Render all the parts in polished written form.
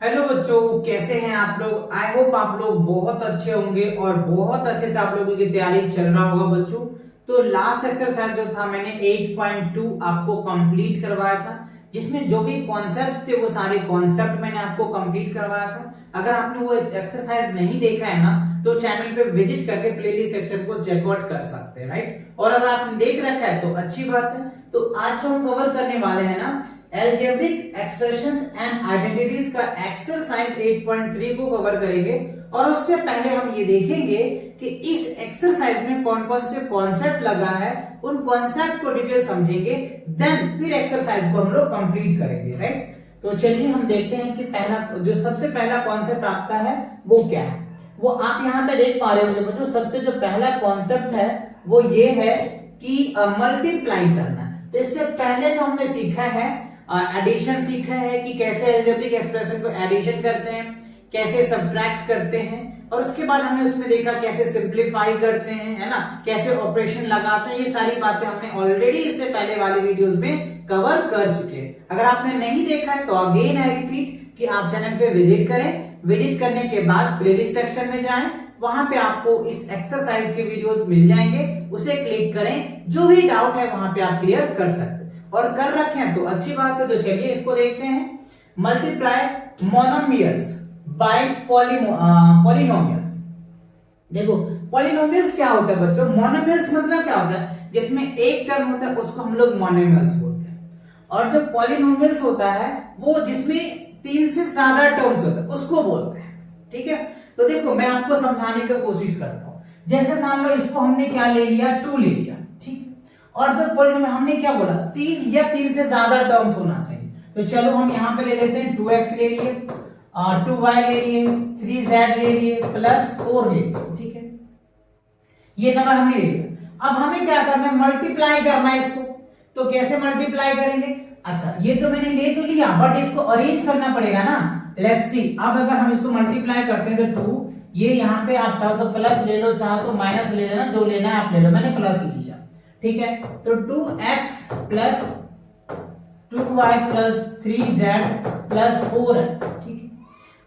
Hello बच्चों, कैसे हैं आप लोग। आई होप आप लोग बहुत अच्छे होंगे और बहुत अच्छे से आप लोगों की तैयारी चल रहा होगा बच्चों। तो लास्ट एक्सरसाइज जो था मैंने 8.2 आपको कंप्लीट करवाया था, जिसमें जो भी कॉन्सेप्ट्स थे वो सारे कॉन्सेप्ट मैंने आपको कंप्लीट करवाया था। अगर आपने वो एक्सरसाइज नहीं देखा है ना तो चैनल पे विजिट करके प्लेलिस्ट सेक्शन को चेकआउट कर सकते हैं, राइट। और अगर आपने देख रखा है तो अच्छी बात है। तो आज जो हम कवर करने वाले हैं ना एल्जेब्रिक एक्सप्रेशंस एंड आइडेंटिटीज का एक्सरसाइज 8.3 को कवर करेंगे। और उससे पहले हम ये देखेंगे कि इस एक्सरसाइज में कौन कौन से कॉन्सेप्ट लगा है, उन कॉन्सेप्ट को डिटेल समझेंगे, देन फिर एक्सरसाइज को हम लोग कंप्लीट करेंगे, राइट। तो चलिए हम देखते हैं कि पहला जो सबसे पहला कॉन्सेप्ट आपका है वो क्या है। वो आप यहाँ पे देख पा रहे होंगे बच्चों, सबसे जो पहला कॉन्सेप्ट है वो ये है कि मल्टीप्लाई करना। तो इससे पहले जो हमने सीखा है एडिशन सीखा है कि कैसे एल्जेब्रिक एक्सप्रेशन को एडिशन करते हैं, कैसे सब्ट्रैक्ट करते हैं, और उसके बाद हमने उसमें देखा कैसे सिंपलीफाई करते हैं, है ना, कैसे ऑपरेशन लगाते हैं। ये सारी बातें हमने ऑलरेडी इससे पहले वाले वीडियोस में कवर कर चुके हैं। अगर आपने नहीं देखा है तो अगेन आई रिपीट कि आप चैनल पे विजिट करें। विजिट करने के बाद प्लेलिस्ट सेक्शन में जाएं, वहां पे आपको इस एक्सरसाइज के वीडियोस मिल जाएंगे, उसे क्लिक करें, जो भी डाउट है वहां पे आप क्लियर कर सकते हैं। और कर रखे हैं तो अच्छी बात है। तो चलिए इसको देखते हैं। Multiply monomials by polynomials. देखो पॉलिनोमियल्स क्या होता है बच्चों, मोनोमियल्स मतलब क्या होता है, जिसमें एक टर्म होता है उसको हम लोग मोनोमियल्स बोलते हैं। और जो पॉलिनोमियल्स होता है वो जिसमें 3 से ज्यादा टर्म्स होता है उसको बोलते हैं, ठीक है। तो देखो मैं आपको समझाने की कोशिश करता हूं। जैसे मान लो इसको हमने क्या ले लिया, 2 ले लिया, ठीक है। और जो पॉलिनोमियल हमने क्या बोला, 3 या 3 से ज्यादा टर्म्स होना चाहिए। तो चलो हम यहाँ पे ले लेते हैं 2x ले लिए, 2y ले लिए, 3z ले लिए, प्लस 4 ले लिए, ठीक है। ये नंबर हमने ले लिया। अब हमें क्या करना है, मल्टीप्लाई करना है इसको। तो कैसे मल्टीप्लाई करेंगे, अच्छा ये तो मैंने ले तो लिया बट इसको अरेंज करना पड़ेगा ना। लेट्स सी, अब अगर हम इसको मल्टीप्लाई करते हैं तो 2, ये यहाँ पे आप चाहो तो प्लस ले लो, चाहो तो माइनस ले लेना, जो लेना है आप ले लो, मैंने प्लस लिया, ठीक है। तो 2x plus 2y plus 3z plus 4 है, ठीक है।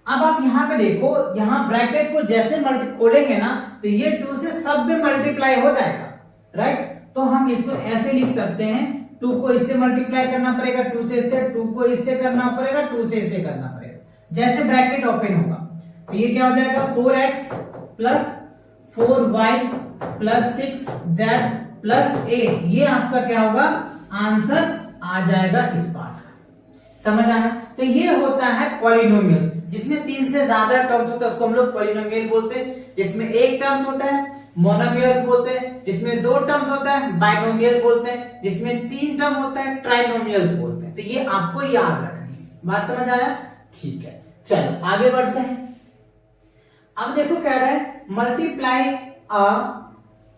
अब आप यहाँ पे देखो, यहाँ ब्रैकेट को जैसे खोलेंगे ना तो ये 2 से सब में मल्टीप्लाई हो जाएगा, राइट। तो हम इसको ऐसे लिख सकते हैं, 2 को इससे मल्टीप्लाई करना पड़ेगा, 2 से इससे, 2 को इससे करना पड़ेगा, 2 से इससे करना पड़ेगा। जैसे ब्रैकेट ओपन होगा तो ये क्या हो जाएगा, 4x plus 4y plus 6z plus 8। ये आपका क्या होगा, आंसर आ जाएगा इस पार्ट का। समझ आया। तो ये होता है पॉलिनोमियल, जिसमें 3 से ज्यादा टर्म्स होता है उसको हम लोग पॉलिनोमियल बोलते हैं। जिसमें एक टर्म्स होता है मोनोमियल्स बोलते हैं, जिसमें 2 टर्म्स होता है बाइनोमियल बोलते हैं, जिसमें 3 टर्म होता है ट्राइनोमियल्स बोलते हैं। तो ये आपको याद रखनी है। बात समझ आया, ठीक है। चलो आगे बढ़ते हैं। अब देखो कह रहा है मल्टीप्लाई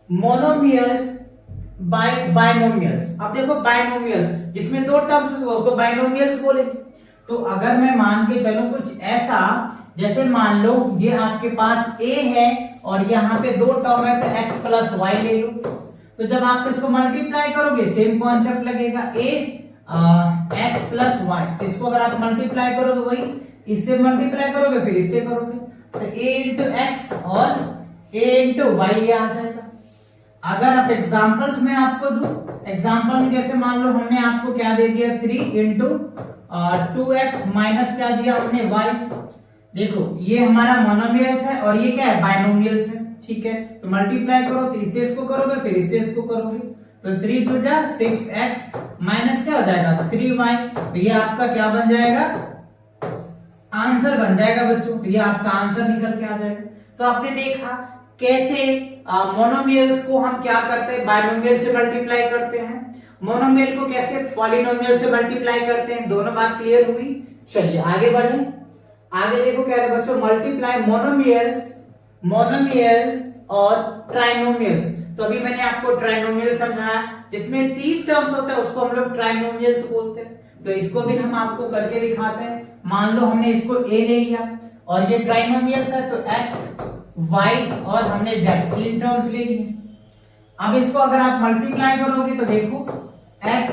मोनोमियल्स बाय बाइनोमियल्स। अब देखो बाइनोमियल जिसमें 2 टर्म्स होते हैं उसको बाइनोमियल्स बोलेंगे। तो अगर मैं मान के चलूं कुछ ऐसा, जैसे मान लो ये आपके पास a है और यहाँ पे 2 टर्म है तो x प्लस y ले लो। तो जब आप इसको मल्टीप्लाई करोगे सेम कॉन्सेप्ट लगेगा, a x प्लस y। इसको अगर आप मल्टीप्लाई करोगे वही इससे मल्टीप्लाई करोगे फिर इससे करोगे तो a इंटू एक्स और a इंटू वाई ये आ जाएगा। अगर आप एग्जांपल्स में आपको दूं, एग्जांपल में जैसे मान लो हमने आपको क्या दे दिया, 3 इंटू 2x माइनस क्या दिया हमने y। देखो ये हमारा मोनोमियल्स है और ये क्या है, बाइनोमियल्स है, ठीक है। तो मल्टीप्लाई करो तो इससे इसको करोगे फिर इससे इसको करोगे तो 3 2 जा 6x माइनस क्या हो जाएगा 3y। तो ये आपका क्या बन जाएगा, आंसर बन जाएगा बच्चों। तो ये आपका आंसर निकल के आ जाएगा। तो आपने देखा कैसे मोनोमियल्स को हम क्या करते हैं, बाइनोमियल से मल्टीप्लाई करते हैं, मोनोमियल को कैसे पॉलिनोमियल से मल्टीप्लाई करते हैं। दोनों बात क्लियर हुई। चलिए आगे बढ़े। आगे देखो क्या है बच्चों, मल्टीप्लाई मोनोमियल्स और ट्राइनोमियल्स। तो अभी मैंने आपको ट्राइनोमियल समझाया, जिसमें 3 टर्म्स होते हैं उसको हम लोग ट्राइनोमियल्स बोलते हैं। तो इसको भी हम आपको करके दिखाते हैं। मान लो हमने इसको a ले लिया और ये ट्राइनोमियल्स है तो x y और हमने z 3 टर्म्स ले लिए। अब इसको अगर आप मल्टीप्लाई करोगे तो देखो x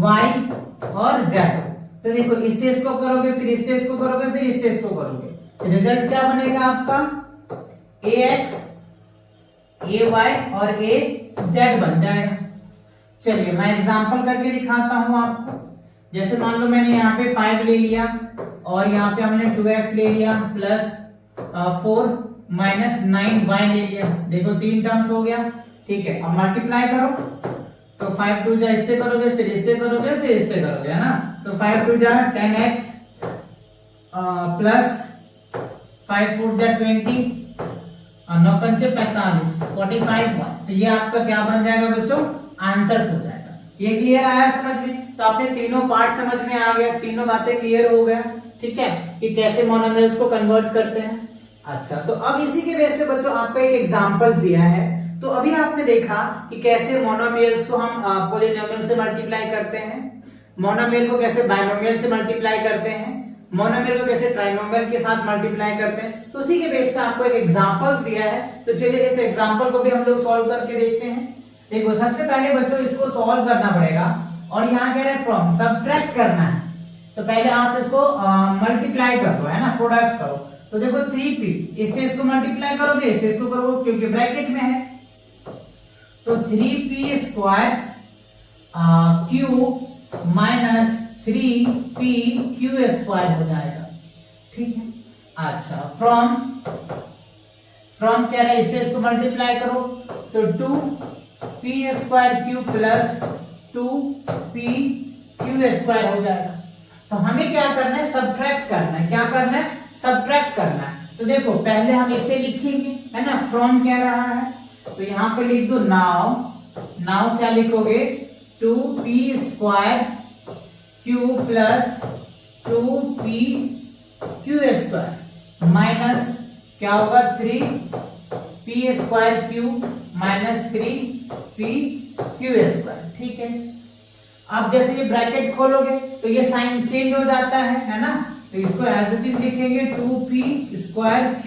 y और z तो देखो इससे इसको करोगे, फिर इससे इसको करोगे, फिर इससे इसको करोगे, तो रिजल्ट क्या बनेगा आपका ax ay और az बन जाएगा। चलिए मैं एग्जांपल करके दिखाता हूं आपको। जैसे मान लो मैंने यहाँ पे 5 ले लिया और यहाँ पे हमने 2x ले लिया प्लस 4 माइनस 9y ले लिया। देखो 3 टर्म्स हो गया, ठीक है। अब मल्टीप्लाई करो, तो 5 2 जा इससे करोगे, फिर इससे करोगे, फिर इससे करोगे, है ना। तो 5 2 जा 10x प्लस 5 4 जा 20 और 9 5 45 45 1। तो ये आपका क्या बन जाएगा बच्चों, आंसर हो जाएगा। ये क्लियर आया समझ में? तो आपने तीनों पार्ट समझ में आ गया, तीनों बातें क्लियर हो गया, ठीक है, कि कैसे मोनोमियल्स को कन्वर्ट करते हैं। अच्छा, तो अब इसी के बेस पे बच्चों आपको एक एग्जांपल्स दिया है। तो अभी आपने देखा कि कैसे मोनोमियल्स को हम पॉलिनोमियल से मल्टीप्लाई करते हैं, मोनोमियल को कैसे बाइनोमियल से मल्टीप्लाई करते हैं, मोनोमियल को कैसे ट्राइनोमियल के साथ मल्टीप्लाई करते हैं। तो उसी के बेस पे आपको एक एग्जांपल्स दिया है। तो चलिए इस एग्जांपल को भी हम लोग सॉल्व करके देखते हैं। देखो सबसे पहले बच्चों इसको सॉल्व करना पड़ेगा और यहाँ कह रहे हैं फ्रॉम सब्ट्रैक्ट करना है। तो पहले आप इसको मल्टीप्लाई कर दो, है ना, प्रोडक्ट करो। तो देखो 3p, इससे इसको मल्टीप्लाई करोगे, इससे इसको करोगे क्योंकि ब्रैकेट में है। तो 3p square q minus 3p q square हो जाएगा, ठीक है। अच्छा, फ्रॉम क्या है, इससे इसको मल्टीप्लाई करो तो 2p square q plus 2p q square हो जाएगा। तो हमें क्या करना है, सब्ट्रैक्ट करना है। क्या करना है, सब्ट्रैक्ट करना है। तो देखो पहले हम इसे लिखेंगे, है ना, फ्रॉम कह रहा है, तो यहाँ पे लिख दो नाउ क्या लिखोगे, 2p square q plus 2p q square minus क्या होगा 3p square q minus 3p q square, ठीक है। अब जैसे ये ब्रैकेट खोलोगे तो ये साइन चेंज हो जाता है ना। तो इसको एज इट इज लिखेंगे 2p square q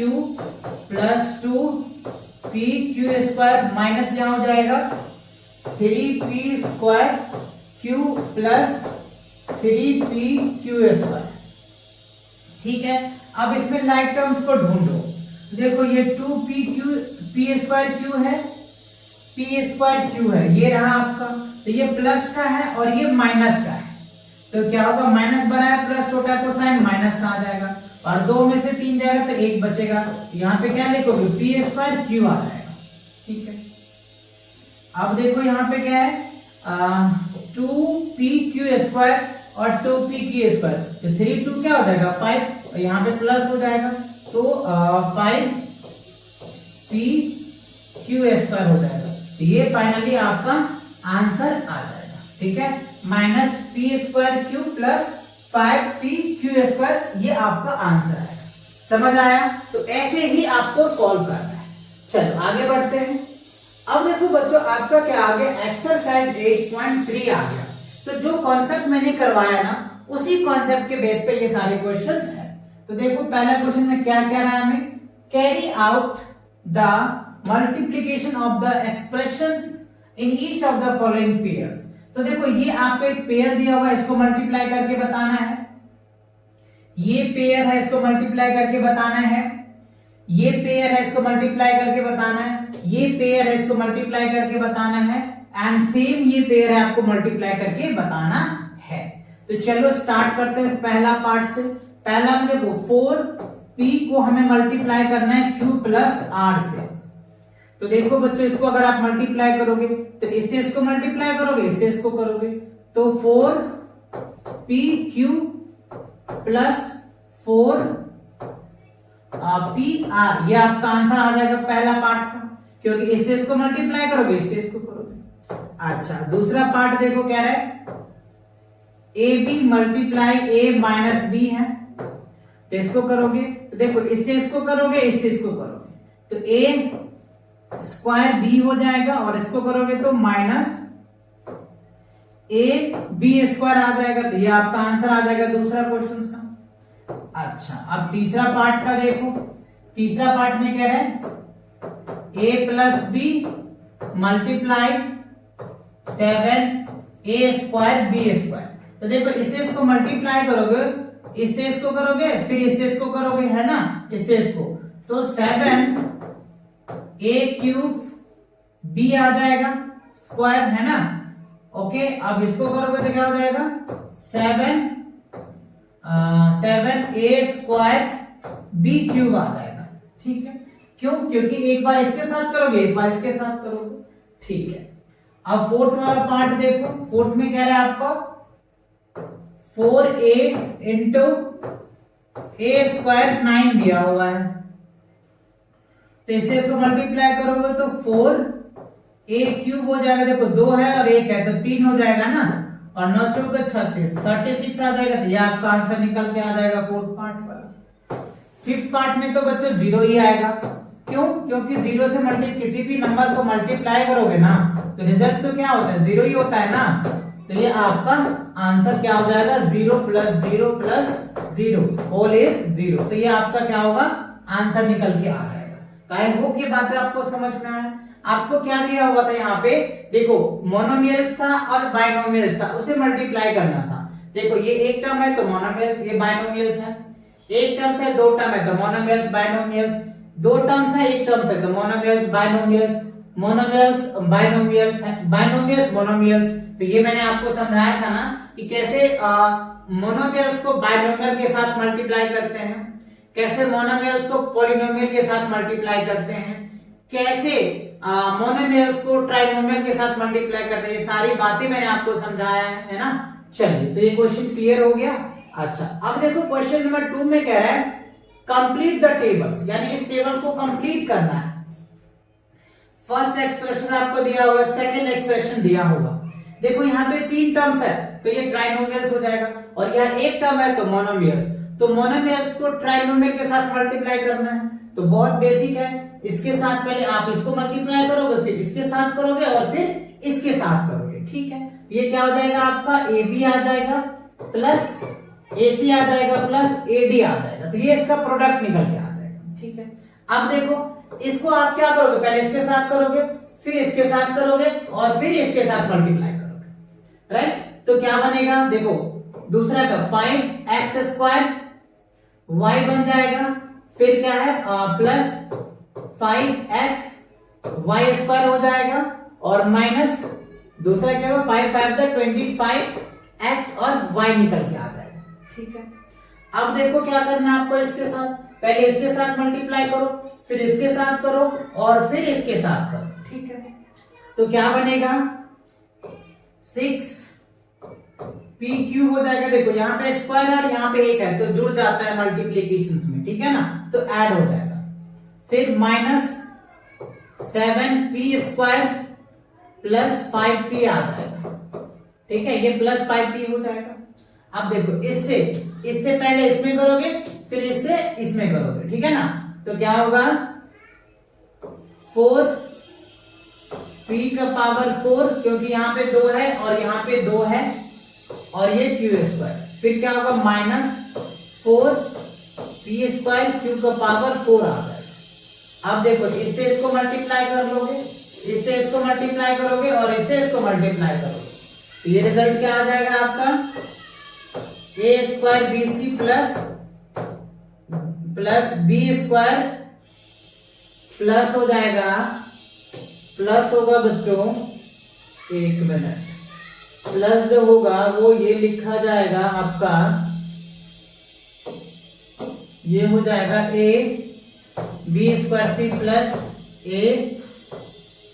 plus 2p q square minus यहाँ हो जाएगा 3p square q plus 3p q square, ठीक है। अब इसमें लाइक टर्म्स को ढूंढो। देखो ये 2p p स्क्वायर q है, p स्क्वायर q है, ये रहा आपका। तो ये प्लस का है और ये माइनस का है। तो क्या होगा, माइनस बना है, प्लस छोटा है तो साइन माइनस का आ जाएगा और 2 में से 3 जाएगा तो 1 बचेगा। यहाँ पे क्या लिखोगे, p स्क्वायर q आ जाएगा, ठीक है। अब देखो यहाँ पे क्या है, 2p q स्क्वायर और 2p q स्क्वायर, तो 3 2 क्या हो जाएगा 5 और यहाँ पे प्लस हो जाएगा तो 5p q स्क्वायर हो जाएगा। तो ये फाइनली आपका आंसर आ जाएगा, ठीक है। Minus p square q plus 5p q square, ये आपका आंसर आएगा। समझ आया? तो ऐसे ही आपको सॉल्व करना है। चलो आगे बढ़ते हैं। अब देखो बच्चों आपका क्या आ गया, एक्सरसाइज 8.3 आ गया। तो जो कॉन्सेप्ट मैंने करवाया ना, उसी कॉन्सेप्ट के बेस पे ये सारे क्वेश्चंस हैं। तो देखो पहला क्वेश्चन में क्या कह रहा है हमें, carry out the multiplication of the expressions in each of the following pairs. तो देखो ये आपको एक पेयर दिया हुआ है, इसको मल्टीप्लाई करके बताना है। ये पेयर है, इसको मल्टीप्लाई करके बताना है। ये पेयर है, इसको मल्टीप्लाई करके बताना है। ये पेयर है, इसको मल्टीप्लाई करके बताना है। एंड सेम ये पेयर है, आपको मल्टीप्लाई करके बताना है। तो चलो स्टार्ट करते हैं पहला पार्ट से। पहला में देखो 4p को हमें मल्टीप्लाई करना है q प्लस r से। तो देखो बच्चों इसको अगर आप मल्टीप्लाई करोगे तो इससे इसको मल्टीप्लाई करोगे, इससे इसको करोगे, तो 4pq प्लस 4pr, ये आपका आंसर आ जाएगा पहला पार्ट का, क्योंकि इससे इसको मल्टीप्लाई करोगे, इससे इसको करोगे। अच्छा दूसरा पार्ट देखो क्या रहा है, ab multiply a minus b है, तो इसको करोगे तो देखो इससे इसको करोगे, इससे इसको करोगे, तो a स्क्वायर b हो जाएगा और इसको करोगे तो माइनस a b स्क्वायर आ जाएगा। तो ये आपका आंसर आ जाएगा दूसरा क्वेश्चन का। अच्छा अब तीसरा पार्ट का देखो, तीसरा पार्ट में क्या है, a plus b multiply 7a square b square. तो देखो इससे इसको मल्टीप्लाई करोगे, इससे इसको करोगे, फिर इससे इसको करोगे, है ना, इससे इसको, तो 7a³ b आ जाएगा स्क्वायर, है ना। ओके, अब इसको करोगे तो क्या हो जाएगा 7a² b³ आ जाएगा। ठीक है, क्यों? क्योंकि एक बार इसके साथ करोगे, एक बार इसके साथ करोगे। ठीक है, अब फोर्थ वाला पार्ट देखो। फोर्थ में क्या है आपका 4a इंटू a² 9 दिया हुआ है, तो इससे इसको मल्टीप्लाई करोगे तो 4a³ हो जाएगा। देखो 2 है और 1 है तो 3 हो जाएगा ना, और 9 चौक 36 आ जाएगा। तो ये आपका आंसर निकल के आ जाएगा फोर्थ पार्ट वाला। फिफ्थ पार्ट में तो बच्चों 0 ही आएगा। क्यों? क्योंकि 0 से किसी भी नंबर को मल्टीप्लाई करोगे ना तो रिजल्ट तो क्या होता है 0 ही होता है ना। तो ये आपका आंसर क्या हो जाएगा 0 + 0 + 0 होल इज 0। तो ये आपका क्या होगा आंसर निकल के आ जाएगा। तो आई होप ये बातें आपको समझ में आए। आपको क्या दिया हुआ था यहाँ पे, देखो मोनोमियल्स था और बाइनोमियल्स था, उसे मल्टीप्लाई करना था। देखो ये एक टर्म है तो मोनोमियल्स, ये बाइनोमियल्स है। एक टर्म है, दो टर्म है तो मोनोमियल्स बाइनोमियल्स, दो टर्म्स है एक टर्म है तो मोनोमियल्स बाइनोमियल्स, मोनोमियल्स बाइनोमियल्स है, बाइनोमियल्स मोनोमियल्स। तो ये मैंने आपको समझाया था ना कि कैसे मोनोमियल्स को बाइनोमियल के साथ मल्टीप्लाई करते हैं, कैसे मोनोमियल्स को पॉलिनोमियल के साथ मल्टीप्लाई करते हैं, कैसे मोनोमियल्स को ट्राइनोमियल के साथ मल्टीप्लाई करते हैं। ये सारी बातें मैंने आपको समझाया है ना। चलिए, तो ये क्वेश्चन क्लियर हो गया। अच्छा, अब देखो क्वेश्चन नंबर 2 में कह रहा है कंप्लीट द टेबल्स, यानी इस टेबल को कंप्लीट करना है। फर्स्ट एक्सप्रेशन आपको दिया हुआ है, सेकंड एक्सप्रेशन दिया होगा। देखो यहाँ पे 3 टर्म्स है तो ये ट्राइनोमियल्स हो जाएगा, और यहाँ एक टर्म है तो मोनोमियल्स। तो मोनोमियल्स को ट्राइनोमियल के साथ मल्टीप्लाई करना है, तो बहुत बेसिक है। इसके साथ पहले आप इसको मल्टीप्लाई करोगे, फिर इसके साथ करोगे और फिर इसके साथ करोगे। ठीक है, ये क्या हो जाएगा आपका AB आ जाएगा प्लस AC आ जाएगा प्लस AD आ जाएगा। तो ये इसका प्रोडक्ट निकल के आ जाएगा। ठीक है, अब देखो इसको आप क्या करोगे, पहले इसके साथ करोगे, फिर इसके साथ करोगे और फिर इसके साथ मल्टीप्लाई करोगे। राइट, तो क्या बनेगा, देखो दूसरा का 5x² y बन जाएगा, फिर क्या है प्लस 5x y² हो जाएगा, और माइनस दूसरा क्या होगा 5 5 25x और y निकल के आ जाएगा। ठीक है, अब देखो क्या करना है आपको, इसके साथ पहले इसके साथ मल्टीप्लाई करो, फिर इसके साथ करो और फिर इसके साथ करो। ठीक है, तो क्या बनेगा 6p³ हो जाएगा। देखो यहाँ पे x² है और यहाँ पे 1 है तो जुड़ जाता है मल्टीप्लिकेशन में, ठीक है ना, तो ऐड हो जाएगा। फिर माइनस 7p² प्लस 5p आ जाएगा। ठीक है, ये प्लस 5p हो जाएगा। अब देखो इससे पहले इसमें करोगे, फिर इससे इसमें करोगे, ठीक है ना, तो क्या होगा 4p⁴, क्योंकि यहाँ पे 2 है और यहाँ पे 2 है, और ये q²। फिर क्या होगा माइनस 4p² q⁴ आ जाएगा। अब देखो इससे इसको मल्टीप्लाई कर लोगे, इससे इसको मल्टीप्लाई करोगे और इससे इसको मल्टीप्लाई करोगे, तो ये रिजल्ट क्या आ जाएगा आपका a²bc प्लस b² प्लस हो जाएगा, प्लस होगा बच्चों, एक मिनट, प्लस जो होगा वो ये लिखा जाएगा आपका, ये हो जाएगा ab² प्लस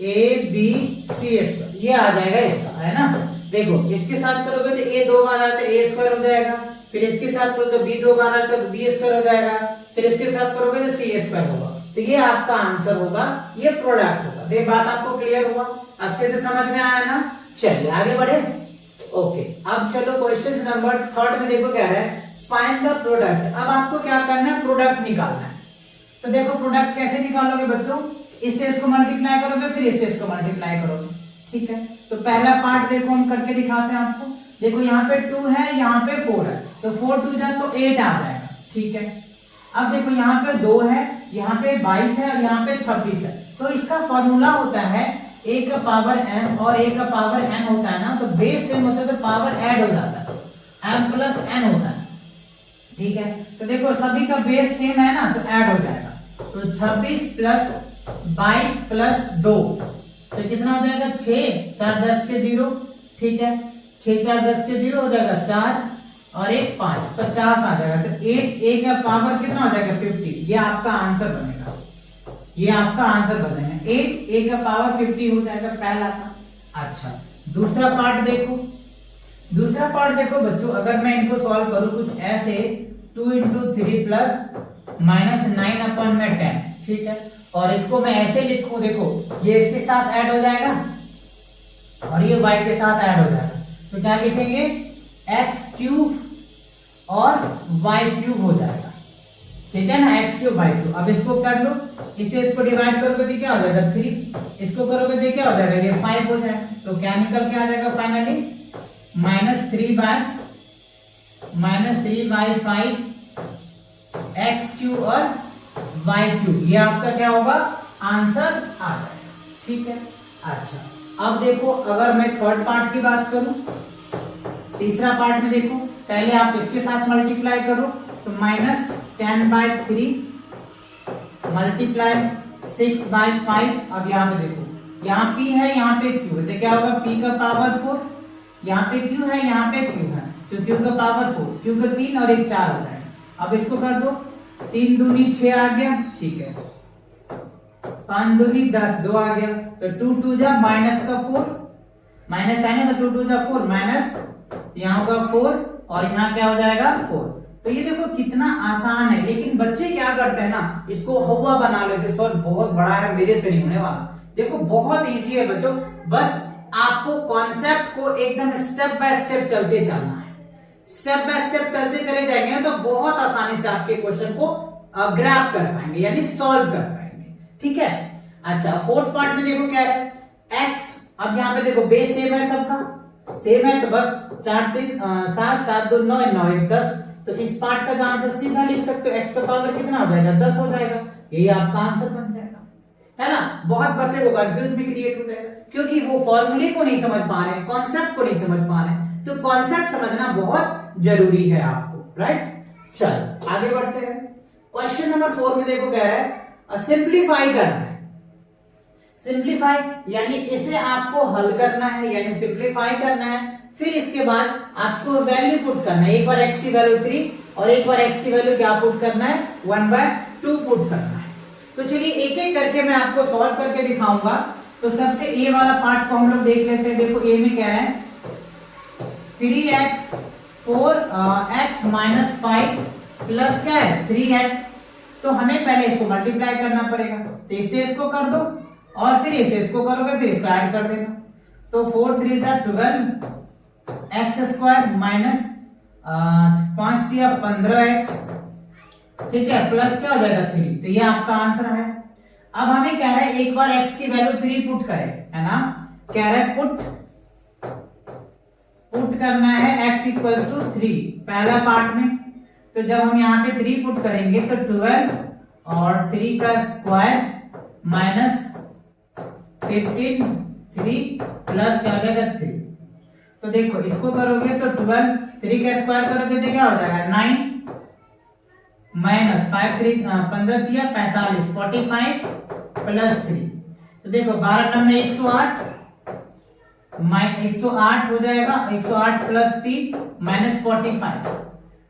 abc², ये आ जाएगा इसका, है ना। देखो इसके साथ करोगे तो a 2 बार आता है a² हो जाएगा, फिर इसके साथ करोगे तो b 2 बार आता है तो b² हो जाएगा, फिर इसके साथ करोगे तो c² होगा। तो ये आपका आंसर होगा, ये प्रोडक्ट होगा। तो ये बात आपको क्लियर हुआ, अच्छे से समझ में आया ना। चलिए आगे बढ़े। ओके, अब चलो क्वेश्चन नंबर 3 में देखो क्या है, फाइंड द प्रोडक्ट। अब आपको क्या करना है, प्रोडक्ट निकालना है। तो देखो प्रोडक्ट कैसे निकालोगे बच्चों, इससे इसको मल्टीप्लाई करोगे, फिर इससे इसको मल्टीप्लाई करोगे। ठीक है, तो पहला पार्ट देखो हम करके दिखाते हैं आपको। देखो यहाँ पे 2 है, यहाँ पे 4 है, तो 4 2 जा तो 8 आ जाएगा। ठीक है, अब देखो यहाँ पे 2 है, यहाँ पे 22 है और यहाँ पे 26 है, तो इसका फॉर्मूला होता है a⁴n और a⁴n होता है ना, तो बेस सेम होता है तो पावर ऐड हो जाता है। m प्लस n होता है, ठीक है। तो देखो सभी का बेस सेम है ना, तो ऐड हो जाएगा। तो 26 प्लस 22 प्लस 2 तो कितना हो जाएगा 6 4 10 के 0, ठीक है। 6 4 10 के 0 हो जाएगा 4 और 1 5 50 आ जाएगा। तो 8 a का पावर कितना हो जाएगा 50। ये आपका आंसर बनेगा, ये आपका आंसर बनेगा 8 a का पावर 50 हो जाएगा पहला का। अच्छा दूसरा पार्ट देखो, दूसरा पार्ट देखो बच्चों, अगर मैं इनको सॉल्व करूं कुछ ऐसे 2 × 3 प्लस माइनस 9 अपन में 10, ठीक है। और इसको मैं ऐसे लिखूं, देखो ये इसके साथ ऐड हो जाएगा और ये y के साथ ऐड हो जाएगा, तो क्या लिखेंगे x³ और y³ हो जाएगा, ठीक है ना, x³ y³। अब इसको कर लो, इसे इसको डिवाइड करोगे तो क्या हो जाएगा 3, इसको करोगे तो क्या हो जाएगा ये 5 हो जाएगा। तो क्या निकल के आ जाएगा फाइनली -3/5 x³ और y³, ये आपका क्या होगा आंसर आ जाएगा, ठीक है। अच्छा अब देखो अगर मैं थर्ड पार्ट की बात करूं, तीसरा पार्ट में देखो, पहले आप इसके साथ मल्टीप्लाई करो तो -10/3 मल्टीप्लाई 6/5। अब यहाँ पे देखो, यहाँ p है यहाँ पे q है, तो क्या होगा p का पावर 4, यहाँ पे q है यहाँ पे q है, तो q का पावर 4, q का 3 और 1 4 हो जाएगा। अब इसको कर दो, 3 दूनी 6 आ गया, ठीक है। 5 दूनी 10 2 आ गया, तो 2 2 जा माइनस का 4, माइनस है ना, तो 2 2 जा 4 माइनस, यहाँ होगा 4 और यहाँ क्या हो जाएगा 4। तो ये देखो कितना आसान है, लेकिन बच्चे क्या करते हैं ना, इसको हवा बना लेते, सर बहुत बड़ा है मेरे से नहीं होने वाला। देखो बहुत इजी है बच्चों, बस आपको कॉन्सेप्ट को एकदम स्टेप बाय स्टेप चलते चलना है। स्टेप बाय स्टेप चलते चले जाएंगे तो बहुत आसानी से आपके क्वेश्चन को ग्रैब कर पाएंगे, यानी सॉल्व कर पाएंगे, ठीक है। अच्छा फोर्थ पार्ट में देखो क्या है x। अब यहाँ पे देखो बेस सेम है, सबका सेम है, तो बस 4 3 7 7 2 9 9 1 10। तो इस पार्ट का जो आंसर सीधा लिख सकते हो, x का पावर कितना हो जाएगा 10 हो जाएगा, यही आपका आंसर बन जाएगा, है ना। बहुत बच्चे को कंफ्यूज भी क्रिएट हो जाएगा, क्योंकि वो फॉर्मूले को नहीं समझ पा रहे, कॉन्सेप्ट को नहीं समझ पा रहे, तो कॉन्सेप्ट समझना बहुत जरूरी है आपको, राइट। चल आगे बढ़ते हैं। क्वेश्चन नंबर 4 में देखो कह रहा है सिंप्लीफाई करना है। सिंप्लीफाई यानी इसे आपको हल करना है, यानी सिंप्लीफाई करना है, फिर इसके बाद आपको वैल्यू पुट करना है। एक बार x की वैल्यू 3 और एक बार x की वैल्यू क्या पुट करना है 1/2 पुट करना है। तो चलिए एक एक करके मैं आपको सॉल्व करके दिखाऊंगा। तो सबसे a वाला पार्ट को हम लोग देख लेते हैं। देखो a में कह रहा है 3x 4x - 5 प्लस क्या है 3 है, तो हमें पहले इसको मल्टीप्लाई करना पड़ेगा, तो इससे इसको कर दो और फिर इसे इसको करोगे, फिर इसको ऐड कर देना। तो 4 3 12 x² माइनस 5 दिया 15x, ठीक है, प्लस क्या हो जाएगा 3। तो ये आपका आंसर है। अब हमें कह रहा है एक बार x की वैल्यू 3 पुट करें, है ना, कह रहा है पुट करना है x = 3 पहला पार्ट में। तो जब हम यहाँ पे 3 पुट करेंगे तो 12 और 3 का स्क्वायर माइनस 15 3 प्लस क्या हो जाएगा 3। तो देखो इसको करोगे तो 12 3 का स्क्वायर करोगे तो क्या हो जाएगा 9 माइनस 5 3 15 दिया 45 45 प्लस 3। तो देखो 12 में 108 108 हो जाएगा, 108 प्लस 3 माइनस 45।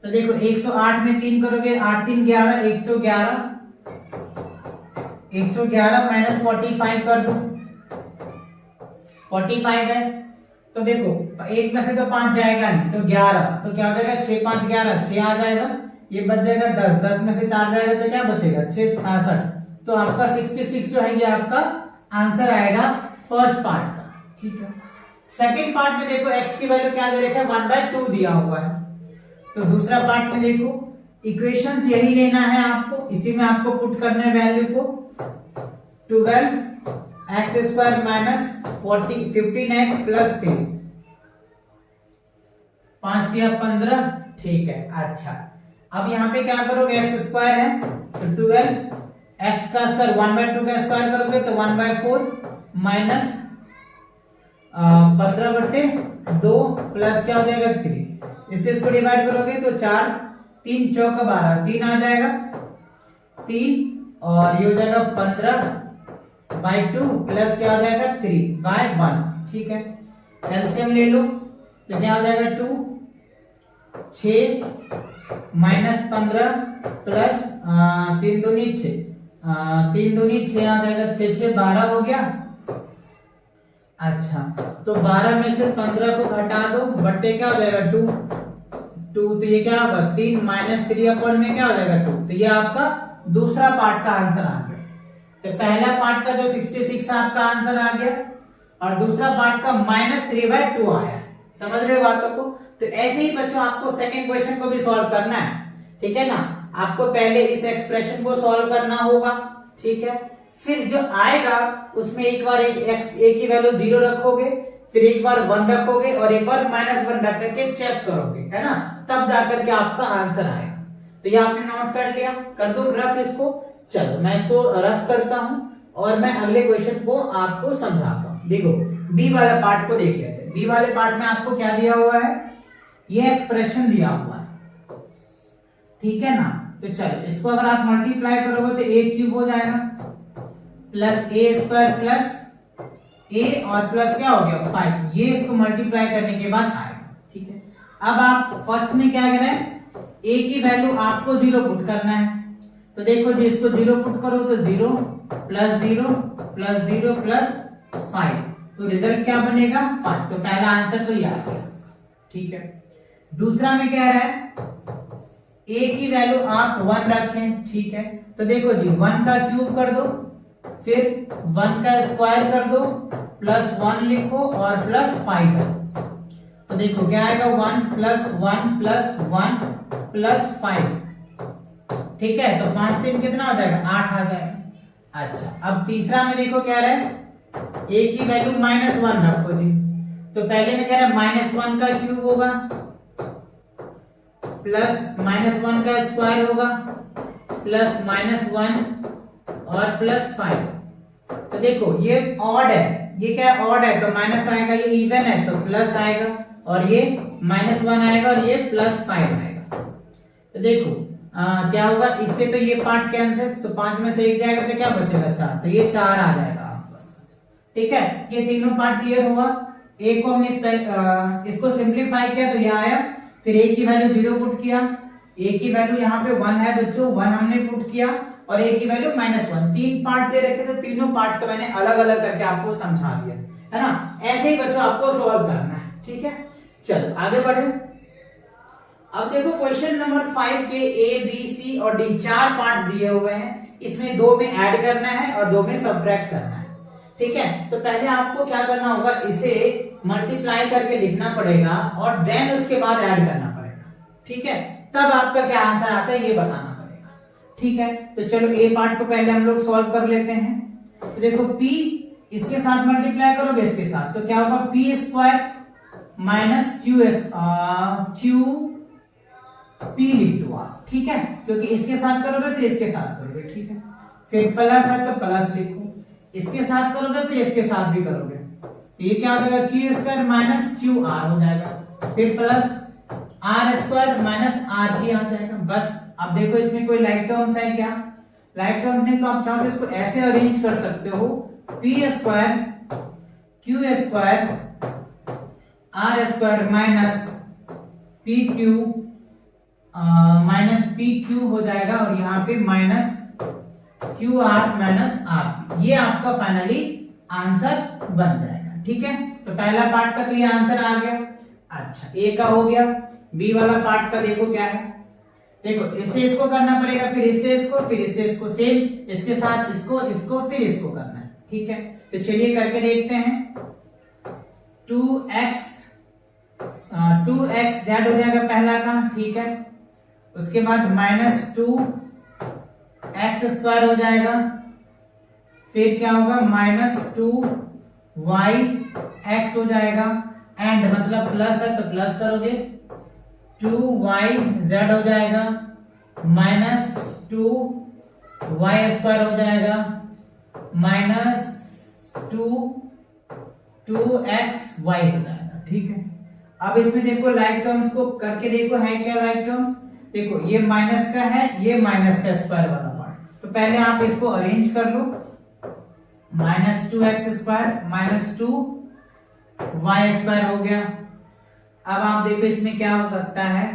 तो देखो 108 में 3 करोगे 8 3 11 111 माइनस 45 कर दो 45 है। तो देखो एक में से तो 5 जाएगा नहीं, तो 11, तो क्या हो जाएगा 6 5 11 6 आ जाएगा, ये बच जाएगा 10 10 में से 4 जाएगा तो क्या बचेगा 6 66। तो आपका 66 जो है ये आपका आंसर आएगा फर्स्ट पार्ट का, ठीक है। सेकंड पार्ट में देखो x की वैल्यू क्या दे रखा है 1/2 दिया हुआ है। तो दूसरा पार्ट में देखो इक्वेशंस यही लेना है आपको, इसी में आपको पुट करना है वैल्यू को 12x² माइनस 15x प्लस 3 5 दिया 15, ठीक है। अच्छा अब यहाँ पे क्या करोगे x² है तो 12x का स्क्वायर 1/2 का स्क्वायर करोगे तो 1/4 माइनस 15/2 प्लस क्या हो जाएगा 3। इससे इसको डिवाइड करोगे तो 4 3 चौका 12, 3 आ जाएगा 3 और ये हो जाएगा 15/2 प्लस क्या हो जाएगा 3/1। ठीक है, एलसीएम ले लो तो क्या हो जाएगा 2 6 माइनस 15 प्लस 3 दूनी 6 3 दूनी 6 आ जाएगा 6 6 12 हो गया। अच्छा तो 12 में से 15 को घटा दो, बट्टे क्या हो जाएगा 2 2, तो ये क्या होगा 3 माइनस 3 में क्या हो जाएगा 2। तो ये आपका दूसरा पार्ट का आंसर आ गया। तो पहला पार्ट का जो 66 आपका आंसर आ गया और दूसरा पार्ट का -3/2 आया। समझ रहे हो बातों को? तो ऐसे ही बच्चों आपको सेकंड क्वेश्चन को भी सॉल्व करना है, ठीक है ना। आपको पहले इस एक्सप्रेशन को सॉल्व करना होगा, ठीक है। फिर जो आएगा उसमें एक बार a की वैल्यू 0 रखोगे, फिर एक बार 1 रखोगे और एक बार -1 रख करके चेक करोगे, है ना, तब जाकर के आपका आंसर आएगा। तो ये आपने नोट कर लिया, कर दो रफ इसको। चलो मैं इसको रफ करता हूं और मैं अगले क्वेश्चन को आपको समझाता हूं। देखो बी वाला पार्ट को देख लेते हैं। बी वाले पार्ट में आपको क्या दिया हुआ है, ये एक्सप्रेशन दिया हुआ है, ठीक है ना। तो चलो इसको अगर आप मल्टीप्लाई करोगे तो a³ हो जाएगा प्लस a² प्लस a और प्लस क्या हो गया 5। ये इसको मल्टीप्लाई करने के बाद आएगा, ठीक है। अब आप फर्स्ट में क्या करें, a की वैल्यू आपको 0 पुट करना है। तो देखो जी इसको 0 पुट करो तो 0 प्लस 0 प्लस 0 प्लस 5, तो रिजल्ट क्या बनेगा 5। तो पहला आंसर तो ये आ गया, ठीक है। दूसरा में क्या रहा है, a की वैल्यू आप 1 रखें, ठीक है। तो देखो जी 1 का क्यूब कर दो, फिर 1 का स्क्वायर कर दो, प्लस 1 लिखो और प्लस 5। तो देखो क्या आएगा 1 प्लस 1 प्लस 1 प्लस 5, ठीक है। तो 5 से कितना हो जाएगा 8 आ जाएगा। अच्छा अब तीसरा में देखो क्या रहा है, a की वैल्यू -1 रखो जी। तो पहले में कह रहा है -1 का क्यूब होगा प्लस -1 का स्क्वायर होगा प्लस -1 और प्लस 5। तो देखो ये ऑड है, ये क्या है ऑड है तो माइनस आएगा, ये इवन है तो प्लस आएगा और ये -1 आएगा और ये +5 आएगा। तो देखो क्या होगा, इससे तो ये पार्ट कैंसिल, तो 5 में से 1 जाएगा तो क्या बचेगा 4, तो ये 4 आ जाएगा आपका, ठीक है। ये तीनों पार्ट क्लियर हुआ। a को हमने इसको सिंपलीफाई किया तो ये आया, फिर a की वैल्यू 0 पुट किया, a की वैल्यू यहाँ पे 1 है बच्चों, 1 हमने पुट किया और a की वैल्यू -1। 3 पार्ट दे रखे तो तीनों पार्ट को मैंने अलग अलग करके आपको समझा दिया, है ना। ऐसे ही बच्चों आपको सॉल्व करना है, ठीक है। चलो आगे बढ़े। अब देखो क्वेश्चन नंबर 5 के a b c और d 4 पार्ट्स दिए हुए हैं, इसमें 2 में ऐड करना है और 2 में सब्ट्रैक्ट करना है, ठीक है। तो पहले आपको क्या करना होगा, इसे मल्टीप्लाई करके लिखना पड़ेगा और देन उसके बाद ऐड करना पड़ेगा, ठीक है। तब आपका क्या आंसर आता है ये बताना पड़ेगा, ठीक है। तो चलो ए पार्ट को पहले हम लोग सॉल्व कर लेते हैं। तो देखो p इसके साथ मल्टीप्लाई करोगे इसके साथ तो क्या होगा p² माइनस p लिख दो आप, ठीक है, क्योंकि इसके साथ करोगे फिर इसके साथ करोगे, ठीक है। फिर प्लस है तो प्लस लिखो, इसके साथ करोगे फिर इसके साथ भी करोगे, तो ये क्या हो जाएगा q² माइनस QR हो जाएगा, फिर प्लस r² माइनस r3 आ जाएगा। बस अब देखो इसमें कोई लाइक टर्म्स है क्या, लाइक टर्म्स नहीं तो आप चाहो तो इसको ऐसे अरेंज कर सकते हो, p² q² r² minus pq minus pq हो जाएगा और यहाँ पे माइनस QR माइनस r, ये आपका फाइनली आंसर बन जाएगा, ठीक है। तो पहला पार्ट का तो ये आंसर आ गया। अच्छा ए का हो गया, बी वाला पार्ट का देखो क्या है, देखो इससे इसको करना पड़ेगा, फिर इससे इसको, फिर इससे इसको, सेम इसके साथ इसको इसको फिर इसको करना है, ठीक है। तो चलिए करके देखते हैं। 2x z हो जाएगा पहला का, ठीक है। उसके बाद -2 x² हो जाएगा, फिर क्या होगा -2 y x हो जाएगा, एंड मतलब प्लस है तो प्लस करोगे, 2y z हो जाएगा, -2 y² हो जाएगा, -2 2x y हो जाएगा, ठीक है। अब इसमें देखो लाइक टर्म्स को करके देखो है क्या लाइक टर्म्स, देखो ये माइनस का है, ये माइनस का स्क्वायर वाला पार्ट, तो पहले आप इसको अरेंज कर लो, -2x² -2y² हो गया। अब आप देखो इसमें क्या हो सकता है,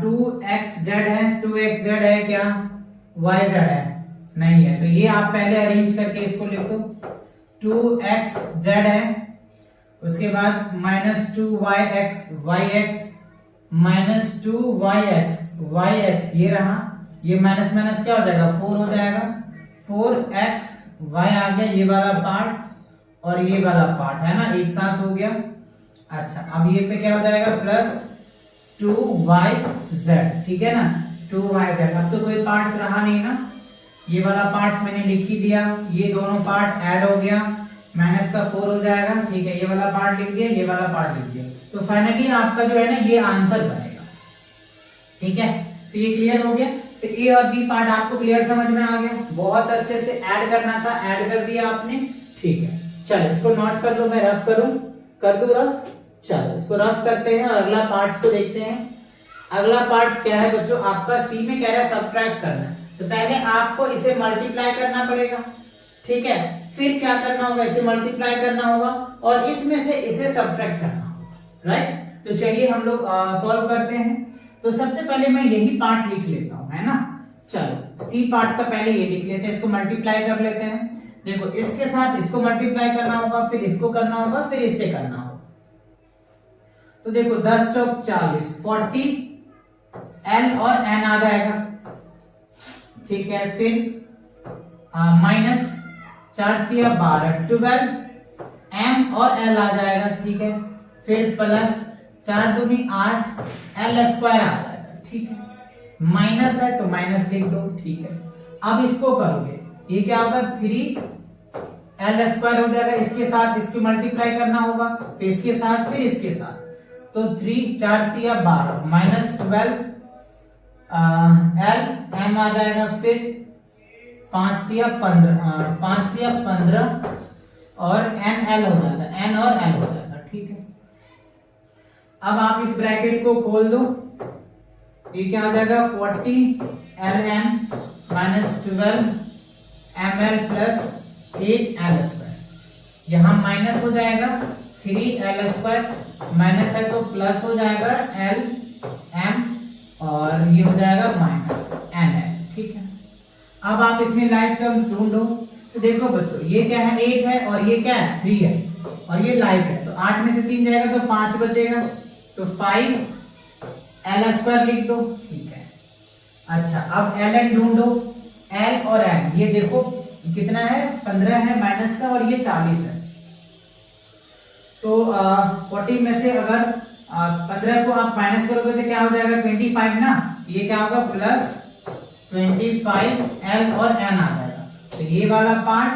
2xz है, 2xz है क्या, yz है, नहीं है, तो ये आप पहले अरेंज करके इसको लिख दो, 2xz है, उसके बाद -2yx yx -2yx yx ये रहा, ये माइनस माइनस क्या हो जाएगा 4 हो जाएगा, 4x y आ गया ये वाला पार्ट और ये वाला पार्ट है ना, एक साथ हो गया। अच्छा अब ये पे क्या हो जाएगा प्लस 2yz, ठीक है ना, 2yz। अब तो कोई पार्ट्स रहा नहीं ना, ये वाला पार्ट्स मैंने लिख ही दिया, ये दोनों पार्ट ऐड हो गया, माइनस का 4 हो जाएगा, ठीक है, ये वाला पार्ट लिख दिया, ये वाला पार्ट लिख दिया, तो फाइनली आपका जो है ना ये आंसर बनेगा, ठीक है। तो ये क्लियर हो गया, तो ए और बी पार्ट आपको क्लियर समझ में आ गया, बहुत अच्छे से ऐड करना था, ऐड कर दिया आपने, ठीक है। चलो इसको नोट कर लो, मैं रफ करूं, कर दूं रफ, चलो इसको रफ करते हैं और अगला पार्ट्स को देखते हैं। अगला पार्ट्स क्या है बच्चों, आपका सी में कह रहा है सब्ट्रैक्ट करना, तो पहले आपको इसे मल्टीप्लाई करना पड़ेगा, ठीक है, फिर क्या करना होगा, इसे मल्टीप्लाई करना होगा और इसमें से इसे सब्ट्रैक्ट करना होगा, राइट। तो चलिए हम लोग सॉल्व करते हैं। तो सबसे पहले मैं यही पार्ट लिख लेता हूं, है ना, चलो सी पार्ट का पहले ये लिख लेते हैं, इसको मल्टीप्लाई कर लेते हैं। देखो इसके साथ इसको मल्टीप्लाई करना होगा, फिर इसको करना होगा, फिर इससे करना होगा। तो देखो 10 चौक 40, 40 एल और एन आ जाएगा, ठीक है, फिर माइनस 4 तिया 12, 12 एम और एल आ जाएगा, ठीक है, फिर प्लस 4 दूनी 8 एल स्क्वायर आ जाएगा, ठीक है, माइनस है तो माइनस लिख दो, ठीक है। अब इसको करोगे, ये क्या होगा 3 एल स्क्वायर हो जाएगा, इसके साथ इसकी मल्टीप्लाई करना होगा, फिर इसके साथ फिर इसके साथ, तो 3 4 तिया 12 माइनस 12 एल एम आ जाएगा, फिर 5 तिया 15 और एन एल हो जाएगा, एन और एल हो जाएगा, ठीक है। अब आप इस ब्रैकेट को खोल दो, ये क्या हो जाएगा 40 L N minus 12 M L plus 8 L square, यहां माइनस हो जाएगा 3 एल स्क्वायर, माइनस है तो प्लस हो जाएगा एल एम और ये हो जाएगा माइनस एन एल, ठीक है। अब आप इसमें लाइक टर्म्स ढूंढो, तो देखो बच्चों ये क्या है 8 है और ये क्या है 3 है और ये लाइक है, तो 8 में से 3 जाएगा तो 5 बचेगा, तो 5 एल स्क्वायर लिख दो, ठीक है। अच्छा अब एल एन ढूंढो, एल और एन, ये देखो कितना है 15 है माइनस का और ये 40 है, तो 40 में से अगर 15 को आप माइनस करोगे तो क्या हो जाएगा 25 ना, ये क्या होगा प्लस 25 एल और एन आ जाएगा, तो ये वाला पार्ट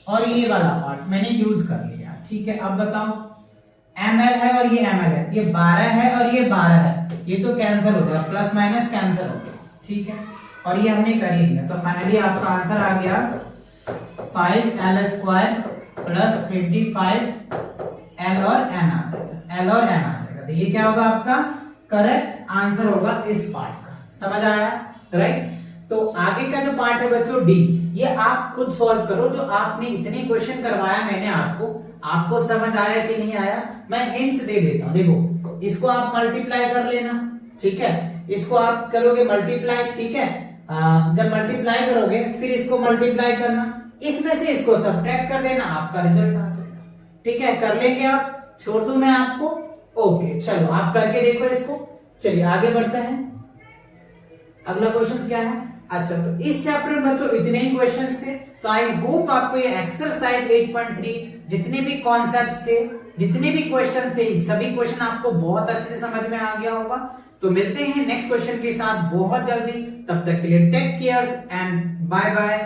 और ये वाला पार्ट मैंने यूज कर लिया, ठीक है। अब बताओ एम एल है और ये एम एल है, ये 12 है और ये 12 है, ये तो कैंसिल हो जाएगा, प्लस माइनस कैंसिल हो गया, ठीक है, और ये हमने कर ही दिया, तो फाइनली आपका आंसर आ गया 5 एल स्क्वायर प्लस 25 एल और एन आ जाएगा, एल और एन आ जाएगा, तो ये क्या होगा आपका करेक्ट आंसर होगा इस पार्ट का, समझ आया, राइट। तो आगे का जो पार्ट है बच्चों डी, ये आप खुद सॉल्व करो, जो आपने इतने क्वेश्चन करवाया मैंने आपको समझ आया कि नहीं आया, मैं हिंट्स दे देता हूं। देखो इसको आप मल्टीप्लाई कर लेना, ठीक है, इसको आप करोगे मल्टीप्लाई, ठीक है, जब मल्टीप्लाई करोगे फिर इसको मल्टीप्लाई करना, इसमें से इसको सब्ट्रैक्ट कर देना, आपका रिजल्ट आ जाएगा, ठीक है, कर लेंगे आप, छोड़ दूं मैं आपको, ओके। चलो आप करके देखो इसको, चलिए आगे बढ़ते हैं। अगला क्वेश्चन क्या है, अच्छा तो इस चैप्टर में बच्चों इतने ही क्वेश्चंस थे, तो आई होप आपको ये एक्सरसाइज 8.3 जितने भी कॉन्सेप्ट्स थे, जितने भी क्वेश्चन थे, सभी क्वेश्चन आपको बहुत अच्छे से समझ में आ गया होगा। तो मिलते हैं नेक्स्ट क्वेश्चन के साथ बहुत जल्दी, तब तक के लिए take care and bye bye.